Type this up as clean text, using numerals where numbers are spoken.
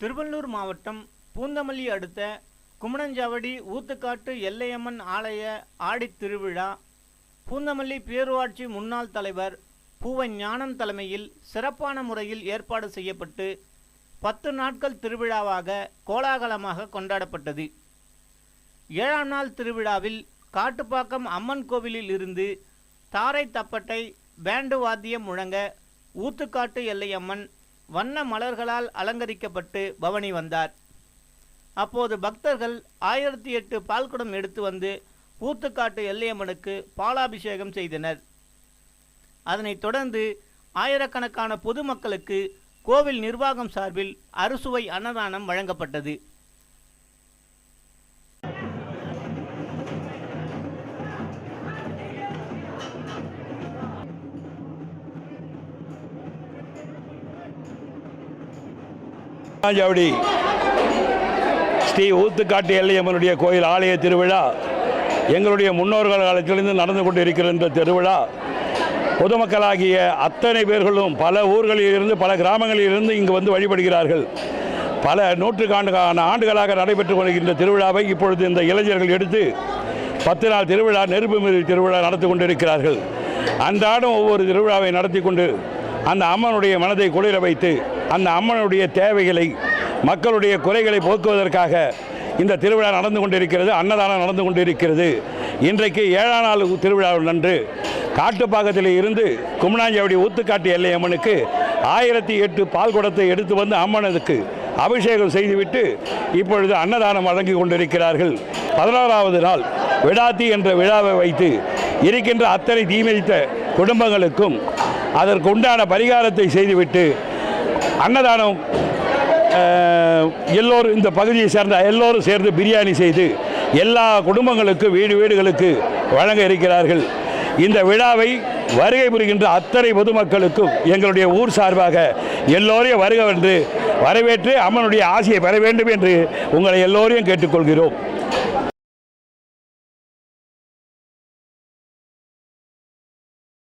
திருவள்ளூர் மாவட்டம் பூந்தமல்லி அடுத்த குமணஞ்சாவடி ஊத்துக்காட்டு எல்லையம்மன் ஆலய ஆடித் திருவிழா பூந்தமல்லி பேரூராட்சி முன்னாள் தலைவர் பூவை ஞானம் தலைமையில் சிறப்பான முறையில் ஏற்பாடு செய்யப்பட்டு 10 நாட்கள் திருவிழாவாக கோலாகலமாக கொண்டாடப்பட்டது. 7ஆம் நாள் திருவிழாவில் காட்டுப்பாக்கம் அம்மன் கோவிலில் இருந்து தாரை தப்பட்டை பேண்டு வாத்தியம் முழங்க ஊத்துக்காட்டு எல்லையம்மன் வண்ண மலர்களால் அலங்கரிக்கப்பட்டு பவனி வந்தார். அப்போது பக்தர்கள் 1008 பால்குடம் எடுத்து வந்து ஊத்துக்காட்டு எல்லையம்மனுக்கு பாலாபிஷேகம் செய்தனர். அதனைத் தொடர்ந்து ஆயிரக்கணக்கான பொதுமக்களுக்கு கோவில் நிர்வாகம் சார்பில் அறுசுவை அன்னதானம் வழங்கப்பட்டது. குமணஞ்சாவடி ஸ்ரீ ஊத்துக்காட்டு எல்லையம்மனுடைய கோயில் ஆலய திருவிழா எங்களுடைய முன்னோர்கள் காலத்திலிருந்து நடந்து கொண்டு இருக்கிற இந்த திருவிழா பொதுமக்களாகிய அத்தனை பேர்களும் பல ஊர்களில் இருந்து பல கிராமங்களில் இருந்து இங்கு வந்து வழிபடுகிறார்கள். பல நூற்றுக்கணக்கான ஆண்டுகளாக நடைபெற்று கொண்டிருக்கின்ற திருவிழாவை இப்பொழுது இந்த இளைஞர்கள் எடுத்து 10 நாள் திருவிழா நெருப்பு மீறி திருவிழா நடத்தி கொண்டிருக்கிறார்கள். அன்றாடம் ஒவ்வொரு திருவிழாவை நடத்தி கொண்டு அந்த அம்மனுடைய மனதை குளிர வைத்து அந்த அம்மனுடைய தேவைகளை மக்களுடைய குறைகளை போக்குவதற்காக இந்த திருவிழா நடந்து கொண்டிருக்கிறது. அன்னதானம் நடந்து கொண்டிருக்கிறது. இன்றைக்கு 7ஆம் நாள் திருவிழா நன்று காட்டுப்பாக்கத்தில் இருந்து குமணஞ்சாவடி ஊத்துக்காட்டு எல்லையம்மனுக்கு 1008 பால் குடத்தை எடுத்து வந்து அம்மனுக்கு அபிஷேகம் செய்துவிட்டு இப்பொழுது அன்னதானம் வழங்கி கொண்டிருக்கிறார்கள். 11ஆவது நாள் விடாத்தி என்ற விழாவை வைத்து இருக்கின்ற அத்தனை தீமைத்த குடும்பங்களுக்கும் அதற்கு உண்டான பரிகாரத்தை செய்துவிட்டு அன்னதானம் எல்லோரும் இந்த பகுதியை சேர்ந்த எல்லோரும் சேர்ந்து பிரியாணி செய்து எல்லா குடும்பங்களுக்கும் வீடுகளுக்கு வழங்க இருக்கிறார்கள். இந்த விழாவை வருகை புரிகின்ற அத்தனை பொதுமக்களுக்கும் எங்களுடைய ஊர் சார்பாக எல்லோரையும் வருக என்று வரவேற்று அம்மனுடைய ஆசையை பெற வேண்டும் என்று உங்களை எல்லோரையும் கேட்டுக்கொள்கிறோம்.